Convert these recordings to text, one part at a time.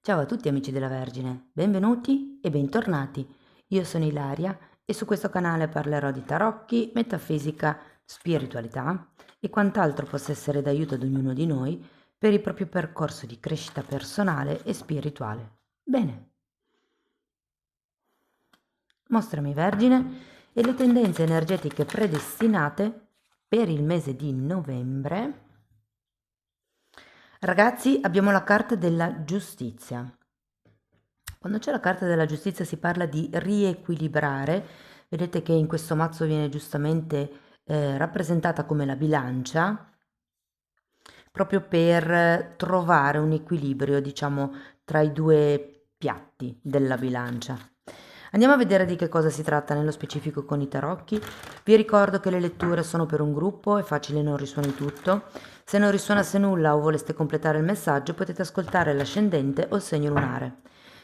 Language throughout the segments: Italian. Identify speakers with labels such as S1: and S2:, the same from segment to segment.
S1: Ciao a tutti amici della Vergine, benvenuti e bentornati. Io sono Ilaria e su questo canale parlerò di tarocchi, metafisica, spiritualità e quant'altro possa essere d'aiuto ad ognuno di noi per il proprio percorso di crescita personale e spirituale. Bene, mostrami Vergine e le tendenze energetiche predestinate per il mese di novembre. Ragazzi, abbiamo la carta della giustizia. Quando c'è la carta della giustizia si parla di riequilibrare. Vedete che in questo mazzo viene giustamente rappresentata come la bilancia, proprio per trovare un equilibrio, diciamo, tra i due piatti della bilancia. Andiamo a vedere di che cosa si tratta nello specifico con i tarocchi. Vi ricordo che le letture sono per un gruppo, è facile, non risuoni tutto. Se non risuonasse nulla o voleste completare il messaggio, potete ascoltare l'ascendente o il segno lunare.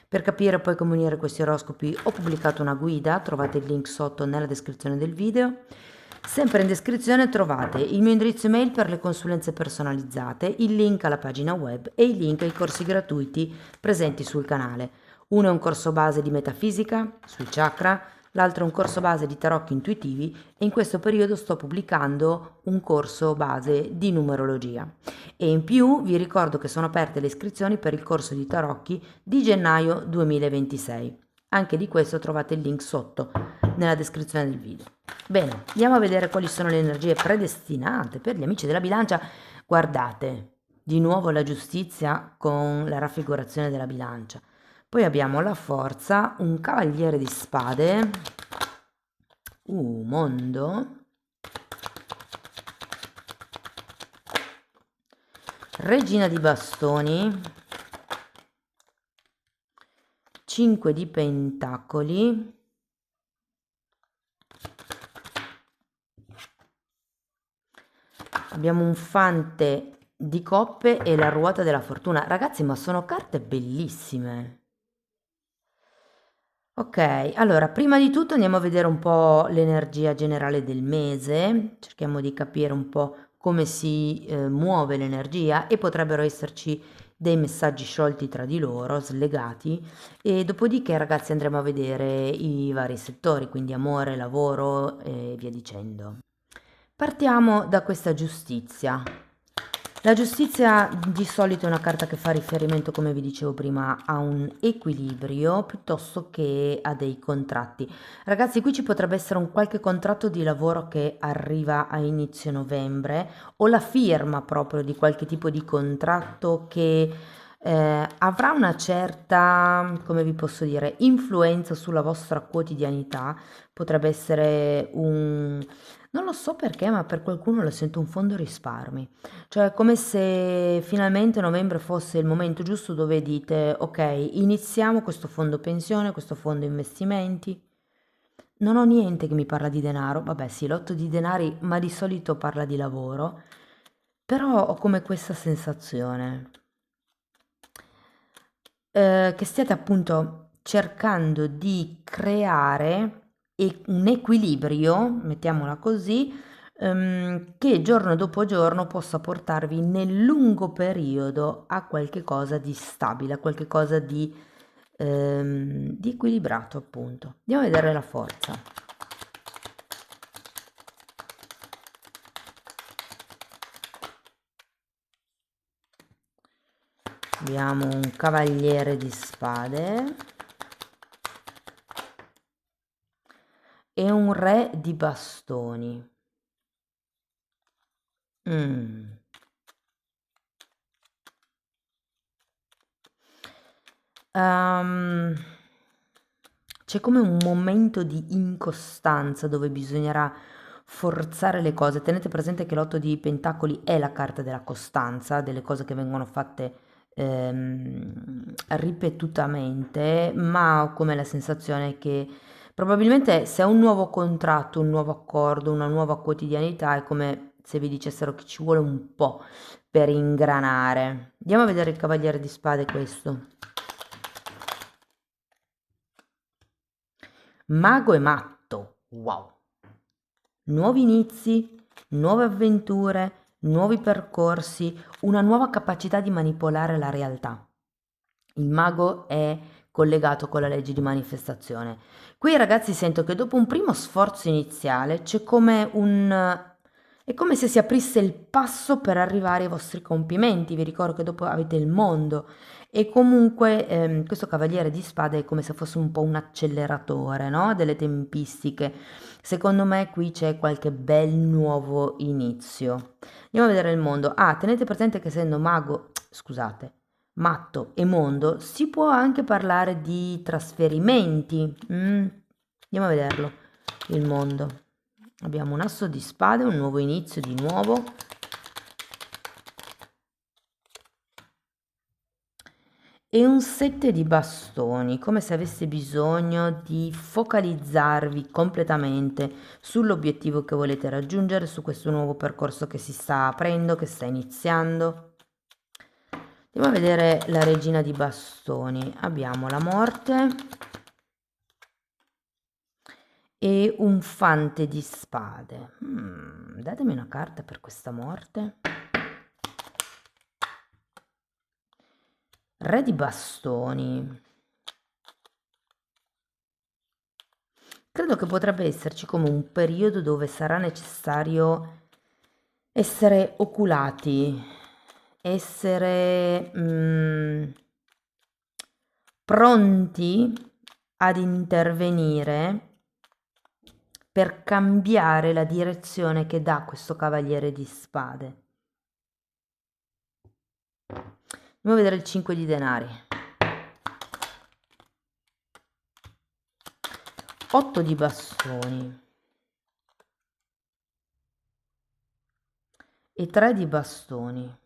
S1: Per capire poi come unire questi oroscopi ho pubblicato una guida, trovate il link sotto nella descrizione del video. Sempre in descrizione trovate il mio indirizzo email per le consulenze personalizzate, il link alla pagina web e il link ai corsi gratuiti presenti sul canale. Uno è un corso base di metafisica sui chakra, l'altro è un corso base di tarocchi intuitivi e in questo periodo sto pubblicando un corso base di numerologia. E in più vi ricordo che sono aperte le iscrizioni per il corso di tarocchi di gennaio 2026. Anche di questo trovate il link sotto nella descrizione del video. Bene, andiamo a vedere quali sono le energie predestinate per gli amici della bilancia. Guardate, di nuovo la giustizia con la raffigurazione della bilancia. Poi abbiamo la forza, un cavaliere di spade, mondo, regina di bastoni, 5 di pentacoli, abbiamo un fante di coppe e la ruota della fortuna. Ragazzi, ma sono carte bellissime. Ok, allora prima di tutto andiamo a vedere un po' l'energia generale del mese, cerchiamo di capire un po' come si muove l'energia e potrebbero esserci dei messaggi sciolti tra di loro, slegati, e dopodiché ragazzi andremo a vedere i vari settori, quindi amore, lavoro e via dicendo. Partiamo da questa giustizia. La giustizia di solito è una carta che fa riferimento, come vi dicevo prima, a un equilibrio piuttosto che a dei contratti. Ragazzi, qui ci potrebbe essere un qualche contratto di lavoro che arriva a inizio novembre o la firma proprio di qualche tipo di contratto che avrà una certa, come vi posso dire, influenza sulla vostra quotidianità. Potrebbe essere un... Non lo so perché, ma per qualcuno lo sento un fondo risparmi. Cioè, è come se finalmente novembre fosse il momento giusto dove dite, ok, iniziamo questo fondo pensione, questo fondo investimenti. Non ho niente che mi parla di denaro, vabbè sì, l'otto di denari, ma di solito parla di lavoro, però ho come questa sensazione che stiate appunto cercando di creare un equilibrio, mettiamola così, che giorno dopo giorno possa portarvi nel lungo periodo a qualche cosa di stabile, a qualche cosa di equilibrato appunto. Andiamo a vedere la forza. Abbiamo un cavaliere di spade e un re di bastoni. Mm. Ehm, c'è come un momento di incostanza dove bisognerà forzare le cose. Tenete presente che l'otto di pentacoli è la carta della costanza, delle cose che vengono fatte ripetutamente, ma ho come la sensazione che probabilmente se è un nuovo contratto, un nuovo accordo, una nuova quotidianità, è come se vi dicessero che ci vuole un po' per ingranare. Andiamo a vedere il cavaliere di spade questo. Mago e matto, wow! Nuovi inizi, nuove avventure, nuovi percorsi, una nuova capacità di manipolare la realtà. Il mago è collegato con la legge di manifestazione. Qui ragazzi sento che dopo un primo sforzo iniziale c'è come un... È come se si aprisse il passo per arrivare ai vostri compimenti. Vi ricordo che dopo avete il mondo e comunque questo cavaliere di spade è come se fosse un po' un acceleratore, no? Delle tempistiche. Secondo me qui c'è qualche bel nuovo inizio. Andiamo a vedere il mondo. Ah, tenete presente che essendo mago, scusate, matto e mondo, si può anche parlare di trasferimenti. Andiamo a vederlo. Il mondo. Abbiamo un asso di spade, un nuovo inizio di nuovo. E un 7 di bastoni, come se avesse bisogno di focalizzarvi completamente sull'obiettivo che volete raggiungere, su questo nuovo percorso che si sta aprendo, che sta iniziando. Andiamo a vedere la regina di bastoni. Abbiamo la morte e un fante di spade. Datemi una carta per questa morte. Re di bastoni. Credo che potrebbe esserci come un periodo dove sarà necessario essere oculati, essere pronti ad intervenire per cambiare la direzione che dà questo cavaliere di spade. Andiamo a vedere il 5 di denari. 8 di bastoni e 3 di bastoni.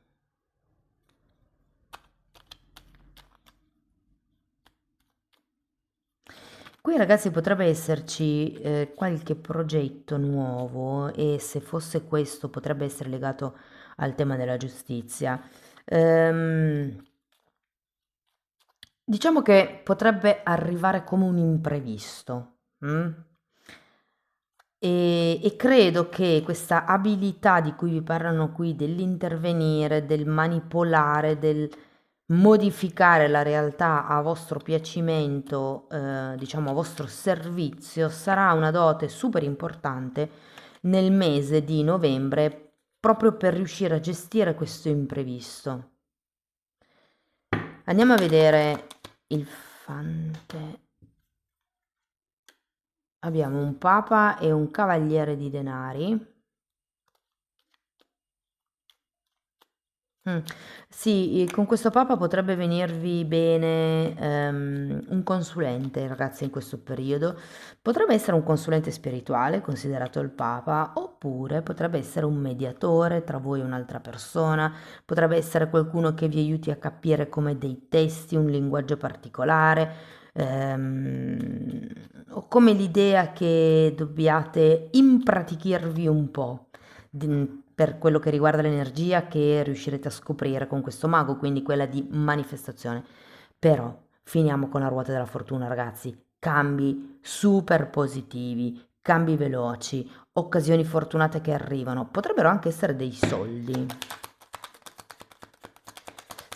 S1: Qui ragazzi potrebbe esserci qualche progetto nuovo e se fosse questo potrebbe essere legato al tema della giustizia. Diciamo che potrebbe arrivare come un imprevisto. E credo che questa abilità di cui vi parlano qui, dell'intervenire, del manipolare, del modificare la realtà a vostro piacimento, diciamo a vostro servizio, sarà una dote super importante nel mese di novembre proprio per riuscire a gestire questo imprevisto. Andiamo a vedere il fante. Abbiamo un papa e un cavaliere di denari. Sì, con questo papa potrebbe venirvi bene un consulente, ragazzi, in questo periodo. Potrebbe essere un consulente spirituale, considerato il papa, oppure potrebbe essere un mediatore tra voi e un'altra persona, potrebbe essere qualcuno che vi aiuti a capire come dei testi, un linguaggio particolare, o come l'idea che dobbiate impratichirvi un po' per quello che riguarda l'energia che riuscirete a scoprire con questo mago, quindi quella di manifestazione. Però finiamo con la ruota della fortuna, ragazzi. Cambi super positivi, cambi veloci, occasioni fortunate che arrivano. Potrebbero anche essere dei soldi.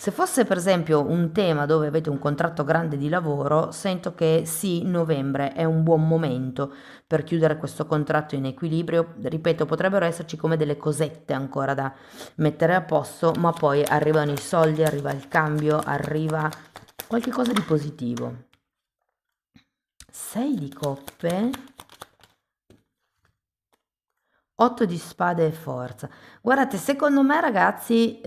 S1: Se fosse per esempio un tema dove avete un contratto grande di lavoro, sento che sì, novembre è un buon momento per chiudere questo contratto in equilibrio. Ripeto, potrebbero esserci come delle cosette ancora da mettere a posto, ma poi arrivano i soldi, arriva il cambio, arriva qualche cosa di positivo. 6 di coppe. 8 di spade e forza. Guardate, secondo me ragazzi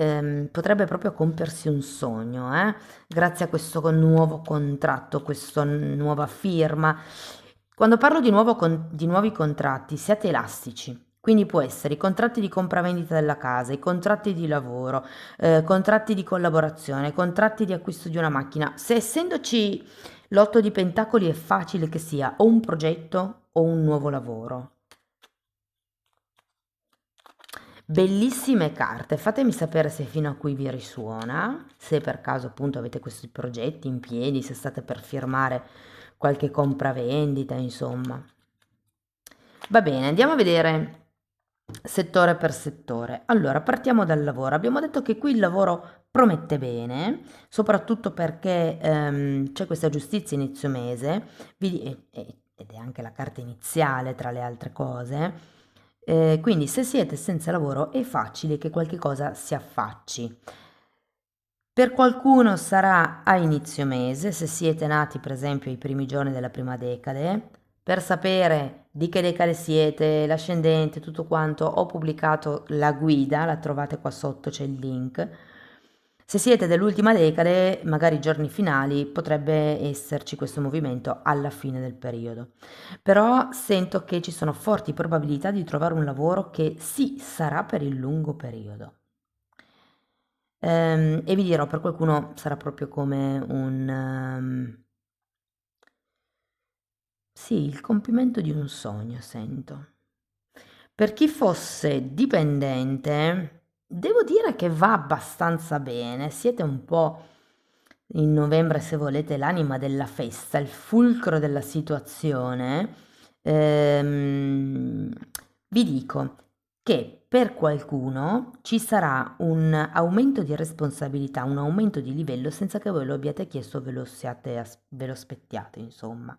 S1: potrebbe proprio compiersi un sogno, grazie a questo nuovo contratto, questa nuova firma. Quando parlo di nuovi contratti, siate elastici. Quindi può essere i contratti di compravendita della casa, i contratti di lavoro, contratti di collaborazione, contratti di acquisto di una macchina. Se essendoci l'otto di pentacoli è facile che sia o un progetto o un nuovo lavoro. Bellissime carte, fatemi sapere se fino a qui vi risuona, se per caso appunto avete questi progetti in piedi, se state per firmare qualche compravendita, insomma. Va bene, andiamo a vedere settore per settore. Allora, partiamo dal lavoro. Abbiamo detto che qui il lavoro promette bene, soprattutto perché c'è questa giustizia inizio mese, ed è anche la carta iniziale tra le altre cose. Quindi se siete senza lavoro è facile che qualche cosa si affacci. Per qualcuno sarà a inizio mese, se siete nati per esempio ai primi giorni della prima decade. Per sapere di che decade siete, l'ascendente, tutto quanto, ho pubblicato la guida, la trovate qua sotto, c'è il link. Se siete dell'ultima decade, magari giorni finali, potrebbe esserci questo movimento alla fine del periodo. Però sento che ci sono forti probabilità di trovare un lavoro che sì, sarà per il lungo periodo. E vi dirò, per qualcuno sarà proprio come sì, il compimento di un sogno, sento. Per chi fosse dipendente, devo dire che va abbastanza bene. Siete un po' in novembre, se volete, l'anima della festa, il fulcro della situazione. Ehm, Vi dico che per qualcuno ci sarà un aumento di responsabilità, un aumento di livello senza che voi lo abbiate chiesto o ve lo aspettiate, insomma.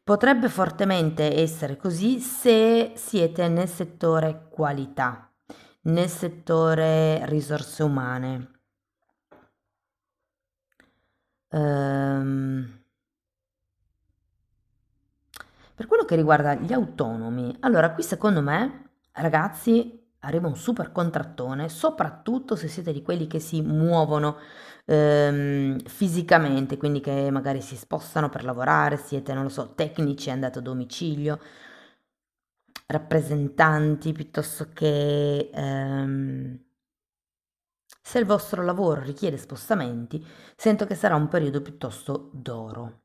S1: Potrebbe fortemente essere così se siete nel settore qualità, nel settore risorse umane. Ehm, Per quello che riguarda gli autonomi, allora qui secondo me, ragazzi, arriva un super contrattone, soprattutto se siete di quelli che si muovono fisicamente, quindi che magari si spostano per lavorare, siete, non lo so, tecnici, andate a domicilio, rappresentanti, piuttosto che se il vostro lavoro richiede spostamenti, sento che sarà un periodo piuttosto d'oro.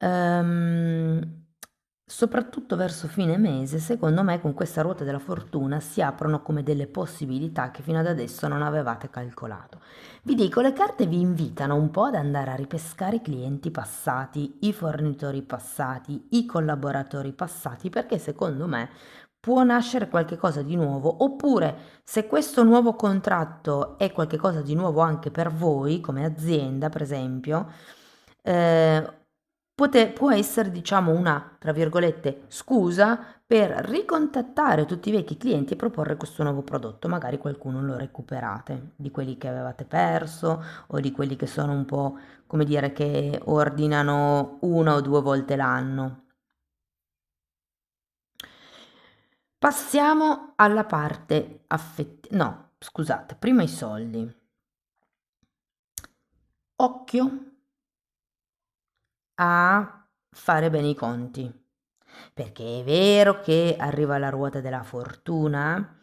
S1: Ehm, Soprattutto verso fine mese, secondo me, con questa ruota della fortuna si aprono come delle possibilità che fino ad adesso non avevate calcolato. Vi dico, le carte vi invitano un po' ad andare a ripescare i clienti passati, i fornitori passati, i collaboratori passati, perché secondo me può nascere qualche cosa di nuovo, oppure se questo nuovo contratto è qualche cosa di nuovo anche per voi come azienda, per esempio, eh, può essere, diciamo, una, tra virgolette, scusa per ricontattare tutti i vecchi clienti e proporre questo nuovo prodotto. Magari qualcuno lo recuperate, di quelli che avevate perso o di quelli che sono un po', come dire, che ordinano una o due volte l'anno. Passiamo alla parte affettiva. No, scusate, prima i soldi. Occhio a fare bene i conti, perché è vero che arriva la ruota della fortuna,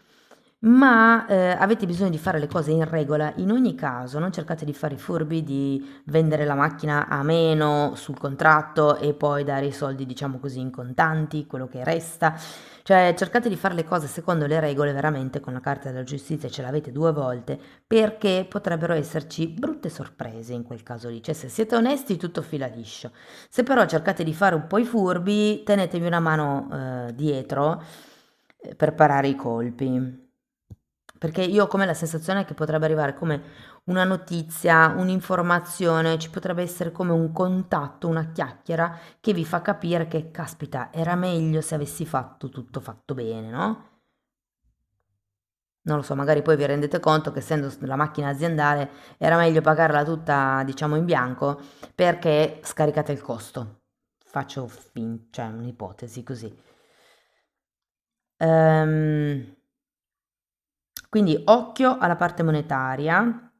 S1: ma avete bisogno di fare le cose in regola. In ogni caso, non cercate di fare i furbi, di vendere la macchina a meno sul contratto e poi dare i soldi, diciamo così, in contanti, quello che resta. Cioè, cercate di fare le cose secondo le regole, veramente con la carta della giustizia ce l'avete due volte, perché potrebbero esserci brutte sorprese in quel caso lì. Cioè, se siete onesti, tutto fila liscio. Se però cercate di fare un po' i furbi, tenetevi una mano dietro per parare i colpi. Perché io ho come la sensazione che potrebbe arrivare come una notizia, un'informazione, ci potrebbe essere come un contatto, una chiacchiera che vi fa capire che, caspita, era meglio se avessi fatto tutto fatto bene, no? Non lo so, magari poi vi rendete conto che essendo la macchina aziendale era meglio pagarla tutta, diciamo, in bianco perché scaricate il costo. Cioè un'ipotesi così. Ehm, quindi occhio alla parte monetaria.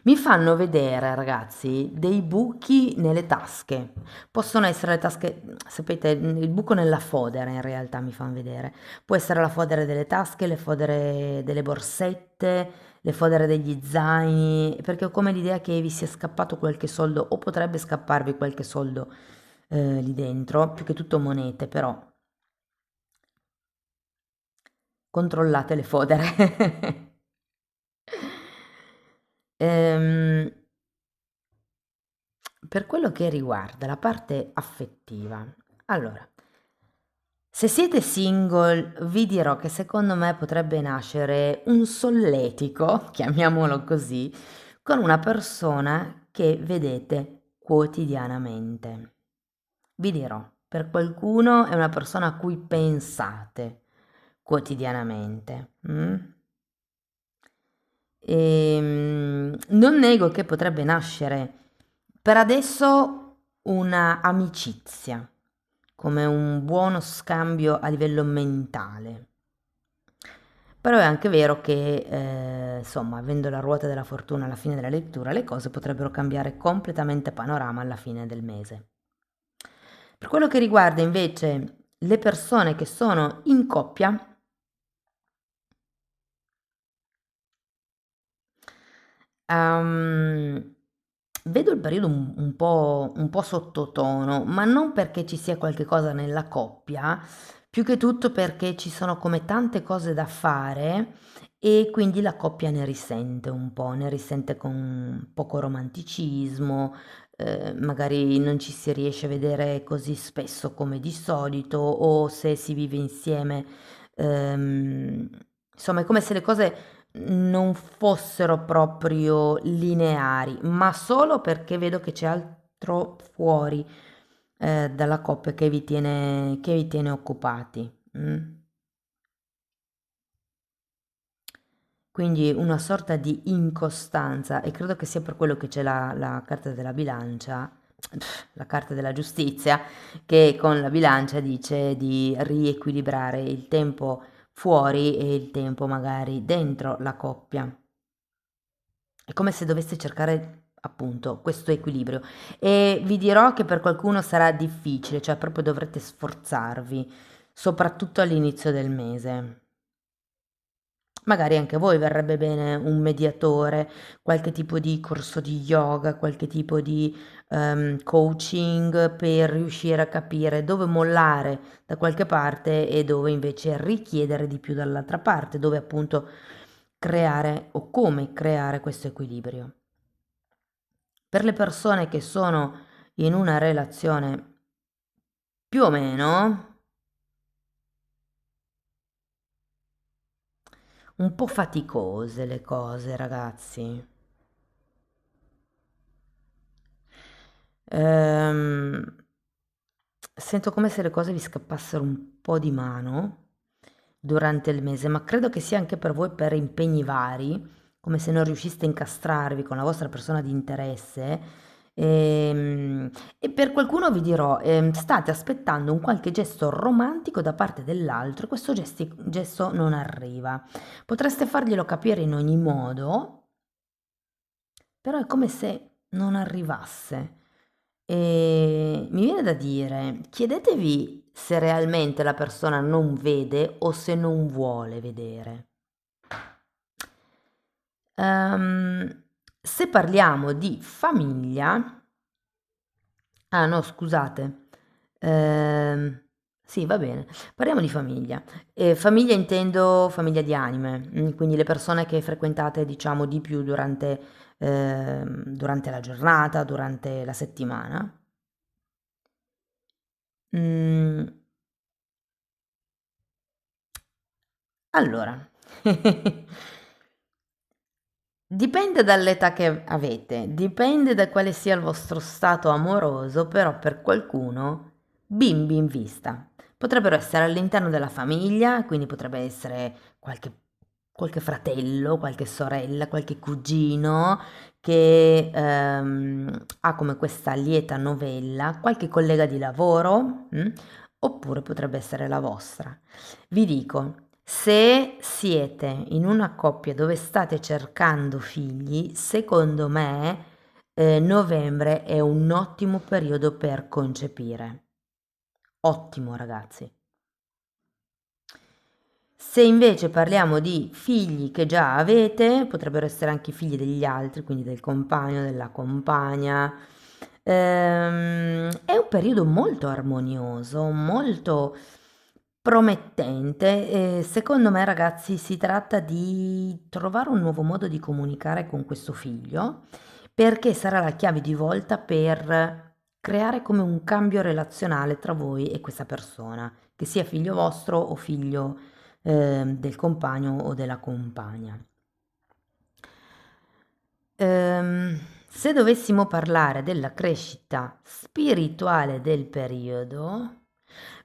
S1: Mi fanno vedere, ragazzi, dei buchi nelle tasche. Possono essere le tasche, sapete, il buco nella fodera in realtà mi fanno vedere. Può essere la fodera delle tasche, le fodere delle borsette, le fodere degli zaini, perché ho come l'idea che vi sia scappato qualche soldo o potrebbe scapparvi qualche soldo lì dentro, più che tutto monete, però controllate le fodere. Ehm, per quello che riguarda la parte affettiva, allora, Se siete single, vi dirò che secondo me potrebbe nascere un solletico, chiamiamolo così, con una persona che vedete quotidianamente. Vi dirò, per qualcuno è una persona a cui pensate quotidianamente. Non nego che potrebbe nascere per adesso una amicizia, come un buono scambio a livello mentale. Però è anche vero che, insomma, avendo la ruota della fortuna alla fine della lettura, le cose potrebbero cambiare completamente panorama alla fine del mese. Per quello che riguarda invece le persone che sono in coppia, Ehm, vedo il periodo un po' sottotono, ma non perché ci sia qualche cosa nella coppia, più che tutto perché ci sono come tante cose da fare e quindi la coppia ne risente un po', ne risente con poco romanticismo, magari non ci si riesce a vedere così spesso come di solito o se si vive insieme, ehm, insomma è come se le cose non fossero proprio lineari, ma solo perché vedo che c'è altro fuori dalla coppia che vi tiene occupati. Quindi una sorta di incostanza e credo che sia per quello che c'è la carta della bilancia, la carta della giustizia, che con la bilancia dice di riequilibrare il tempo fuori e il tempo magari dentro la coppia. È come se doveste cercare appunto questo equilibrio e vi dirò che per qualcuno sarà difficile, cioè proprio dovrete sforzarvi, soprattutto all'inizio del mese. Magari anche a voi verrebbe bene un mediatore, qualche tipo di corso di yoga, qualche tipo di coaching per riuscire a capire dove mollare da qualche parte e dove invece richiedere di più dall'altra parte, dove appunto creare o come creare questo equilibrio. Per le persone che sono in una relazione più o meno un po' faticose le cose, ragazzi. Ehm, Sento come se le cose vi scappassero un po' di mano durante il mese, ma credo che sia anche per voi per impegni vari, come se non riusciste a incastrarvi con la vostra persona di interesse. E per qualcuno vi dirò, state aspettando un qualche gesto romantico da parte dell'altro e questo gesto non arriva. Potreste farglielo capire in ogni modo, però è come se non arrivasse. E mi viene da dire, chiedetevi se realmente la persona non vede o se non vuole vedere. Se parliamo di famiglia, ah no, scusate, sì, va bene, parliamo di famiglia. Famiglia intendo famiglia di anime, quindi le persone che frequentate, diciamo, di più durante la giornata, durante la settimana. Mm, allora, dipende dall'età che avete, dipende da quale sia il vostro stato amoroso, però per qualcuno bimbi in vista. Potrebbero essere all'interno della famiglia, quindi potrebbe essere qualche fratello, qualche sorella, qualche cugino che ha come questa lieta novella, qualche collega di lavoro, oppure potrebbe essere la vostra. Vi dico, se siete in una coppia dove state cercando figli, secondo me, novembre è un ottimo periodo per concepire. Ottimo, ragazzi. Se invece parliamo di figli che già avete, potrebbero essere anche figli degli altri, quindi del compagno, della compagna. È un periodo molto armonioso, molto promettente. E secondo me, ragazzi, si tratta di trovare un nuovo modo di comunicare con questo figlio, perché sarà la chiave di volta per creare come un cambio relazionale tra voi e questa persona che sia figlio vostro o figlio del compagno o della compagna. Se dovessimo parlare della crescita spirituale del periodo,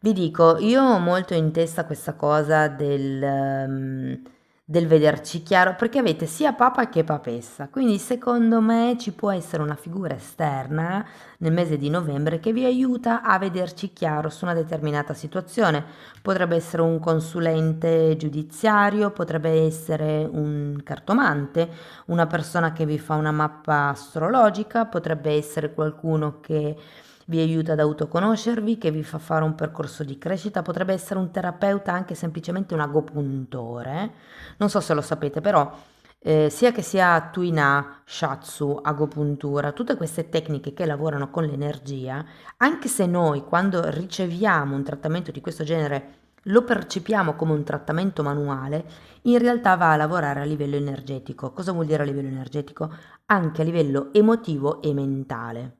S1: vi dico, io ho molto in testa questa cosa del vederci chiaro, perché avete sia papa che papessa, quindi secondo me ci può essere una figura esterna nel mese di novembre che vi aiuta a vederci chiaro su una determinata situazione. Potrebbe essere un consulente giudiziario, potrebbe essere un cartomante, una persona che vi fa una mappa astrologica, potrebbe essere qualcuno che vi aiuta ad autoconoscervi, che vi fa fare un percorso di crescita, potrebbe essere un terapeuta, anche semplicemente un agopuntore. Non so se lo sapete, però sia che sia Tuina, Shatsu, agopuntura, tutte queste tecniche che lavorano con l'energia, anche se noi quando riceviamo un trattamento di questo genere lo percepiamo come un trattamento manuale, in realtà va a lavorare a livello energetico. Cosa vuol dire a livello energetico? Anche a livello emotivo e mentale.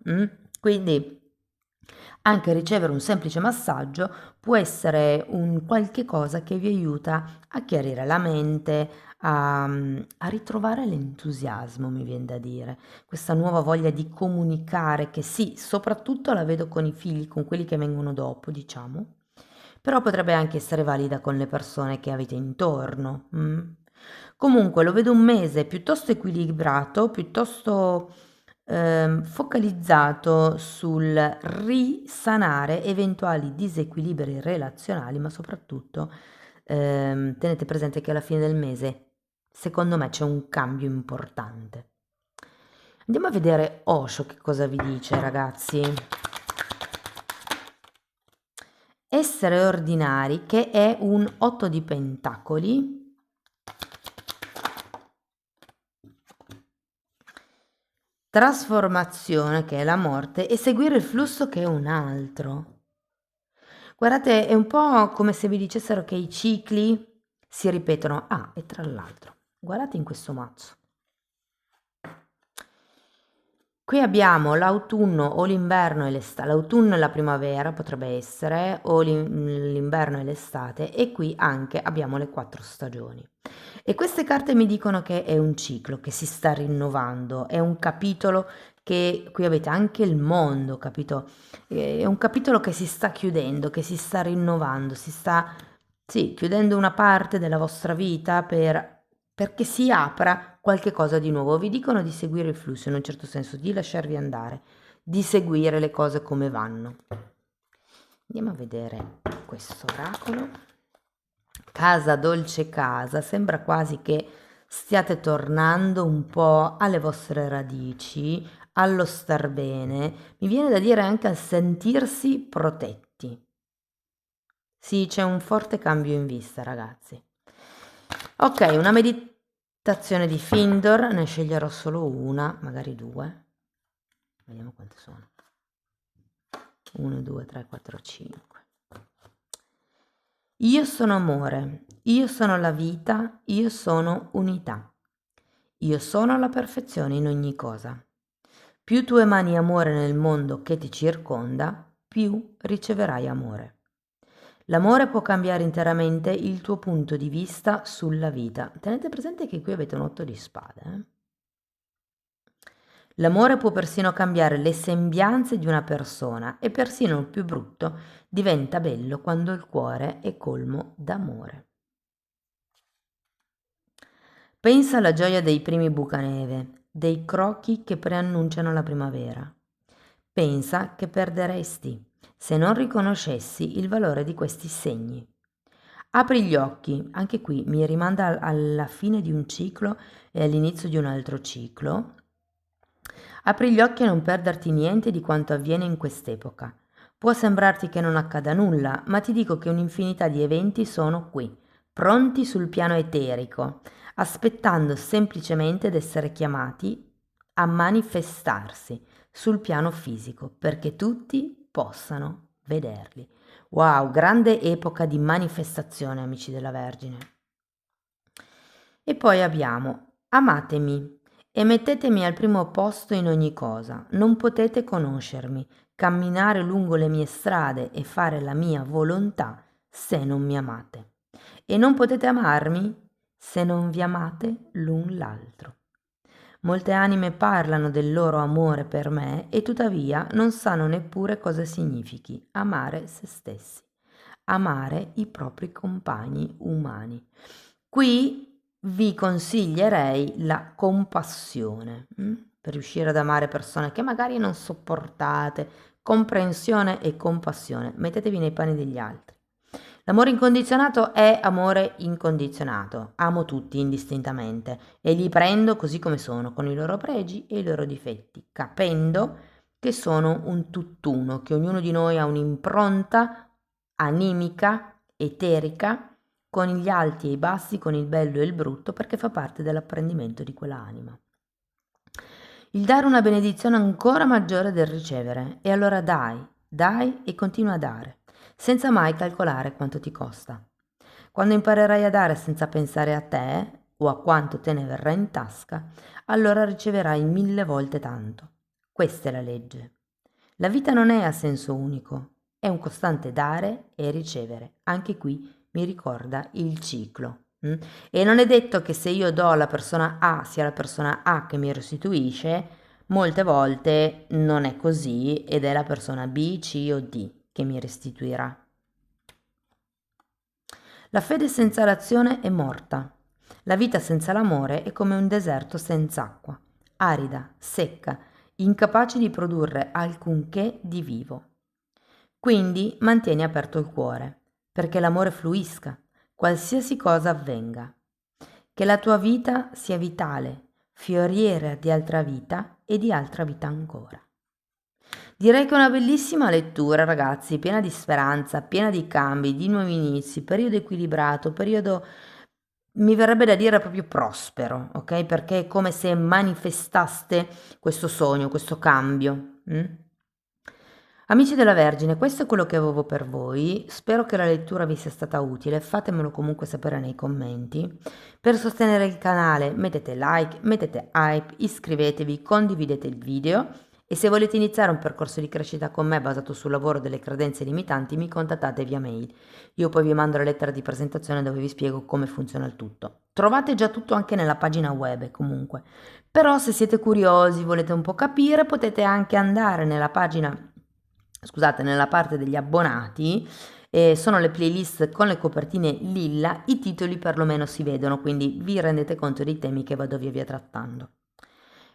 S1: Quindi anche ricevere un semplice massaggio può essere un qualche cosa che vi aiuta a chiarire la mente, a ritrovare l'entusiasmo, mi viene da dire, questa nuova voglia di comunicare che sì, soprattutto la vedo con i figli, con quelli che vengono dopo, diciamo, però potrebbe anche essere valida con le persone che avete intorno. Comunque lo vedo un mese piuttosto equilibrato, piuttosto focalizzato sul risanare eventuali disequilibri relazionali, ma soprattutto tenete presente che alla fine del mese, secondo me, c'è un cambio importante. Andiamo a vedere Osho che cosa vi dice, ragazzi. Essere ordinari, che è un 8 di pentacoli. Trasformazione, che è la morte, e seguire il flusso, che è un altro. Guardate, è un po' come se vi dicessero che i cicli si ripetono. Ah, e tra l'altro, guardate in questo mazzo. Qui abbiamo l'autunno o l'inverno e l'estate, l'autunno e la primavera potrebbe essere, o l'inverno e l'estate, e qui anche abbiamo le 4 stagioni. E queste carte mi dicono che è un ciclo che si sta rinnovando, è un capitolo che qui avete anche il mondo, capito? È un capitolo che si sta chiudendo, che si sta rinnovando, si sta, sì, chiudendo una parte della vostra vita perché si apra qualche cosa di nuovo. Vi dicono di seguire il flusso in un certo senso, di lasciarvi andare, di seguire le cose come vanno. Andiamo a vedere questo oracolo. Casa dolce casa, sembra quasi che stiate tornando un po' alle vostre radici, allo star bene, mi viene da dire anche al sentirsi protetti. Sì, c'è un forte cambio in vista, ragazzi. Ok, una meditazione di Findor, ne sceglierò solo una, magari due. Vediamo quante sono. 1, 2, 3, 4, 5. Io sono amore, io sono la vita, io sono unità. Io sono la perfezione in ogni cosa. Più tu emani amore nel mondo che ti circonda, più riceverai amore. L'amore può cambiare interamente il tuo punto di vista sulla vita. Tenete presente che qui avete un 8 di spade. L'amore può persino cambiare le sembianze di una persona e persino il più brutto diventa bello quando il cuore è colmo d'amore. Pensa alla gioia dei primi bucaneve, dei crocchi che preannunciano la primavera. Pensa che perderesti se non riconoscessi il valore di questi segni. Apri gli occhi, anche qui mi rimanda alla fine di un ciclo e all'inizio di un altro ciclo. Apri gli occhi e non perderti niente di quanto avviene in quest'epoca. Può sembrarti che non accada nulla, ma ti dico che un'infinità di eventi sono qui, pronti sul piano eterico, aspettando semplicemente d'essere chiamati a manifestarsi sul piano fisico, perché tutti possano vederli. Wow, grande epoca di manifestazione, amici della Vergine. E poi abbiamo amatemi e mettetemi al primo posto in ogni cosa. Non potete conoscermi, camminare lungo le mie strade e fare la mia volontà se non mi amate, e non potete amarmi se non vi amate l'un l'altro. Molte anime parlano del loro amore per me e tuttavia non sanno neppure cosa significhi amare se stessi, amare i propri compagni umani. Qui vi consiglierei la compassione, per riuscire ad amare persone che magari non sopportate, comprensione e compassione. Mettetevi nei panni degli altri. L'amore incondizionato è amore incondizionato. Amo tutti indistintamente e li prendo così come sono, con i loro pregi e i loro difetti, capendo che sono un tutt'uno, che ognuno di noi ha un'impronta animica, eterica, con gli alti e i bassi, con il bello e il brutto, perché fa parte dell'apprendimento di quell'anima. Il dare una benedizione ancora maggiore del ricevere, e allora dai e continua a dare, senza mai calcolare quanto ti costa. Quando imparerai a dare senza pensare a te o a quanto te ne verrà in tasca, allora riceverai 1000 volte tanto. Questa è la legge. La vita non è a senso unico, è un costante dare e ricevere. Anche qui mi ricorda il ciclo. E non è detto che se io do alla persona A sia la persona A che mi restituisce, molte volte non è così ed è la persona B, C o D che mi restituirà. La fede senza l'azione è morta. La vita senza l'amore è come un deserto senza acqua, arida, secca, incapace di produrre alcunché di vivo. Quindi mantieni aperto il cuore, perché l'amore fluisca, qualsiasi cosa avvenga. Che la tua vita sia vitale, fioriera di altra vita e di altra vita ancora. Direi che è una bellissima lettura, ragazzi, piena di speranza, piena di cambi, di nuovi inizi, periodo equilibrato, periodo, mi verrebbe da dire proprio prospero, ok? Perché è come se manifestaste questo sogno, questo cambio. Amici della Vergine, questo è quello che avevo per voi, spero che la lettura vi sia stata utile, fatemelo comunque sapere nei commenti. Per sostenere il canale mettete like, mettete hype, iscrivetevi, condividete il video e se volete iniziare un percorso di crescita con me basato sul lavoro delle credenze limitanti mi contattate via mail. Io poi vi mando la lettera di presentazione dove vi spiego come funziona il tutto. Trovate già tutto anche nella pagina web comunque, però se siete curiosi, volete un po' capire, potete anche andare nella pagina, scusate, nella parte degli abbonati, sono le playlist con le copertine lilla, i titoli perlomeno si vedono, quindi vi rendete conto dei temi che vado via via trattando.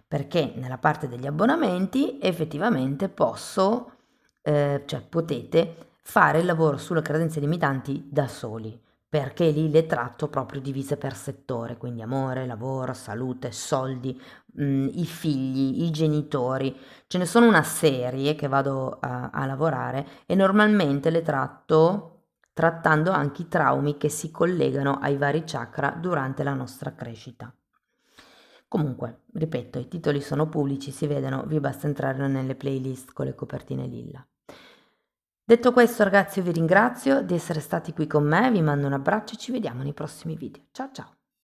S1: Perché nella parte degli abbonamenti effettivamente cioè potete fare il lavoro sulle credenze limitanti da soli, perché lì le tratto proprio divise per settore, quindi amore, lavoro, salute, soldi, i figli, i genitori. Ce ne sono una serie che vado a lavorare e normalmente le tratto trattando anche i traumi che si collegano ai vari chakra durante la nostra crescita. Comunque, ripeto, i titoli sono pubblici, si vedono, vi basta entrare nelle playlist con le copertine lilla. Detto questo, ragazzi, io vi ringrazio di essere stati qui con me, vi mando un abbraccio e ci vediamo nei prossimi video. Ciao ciao!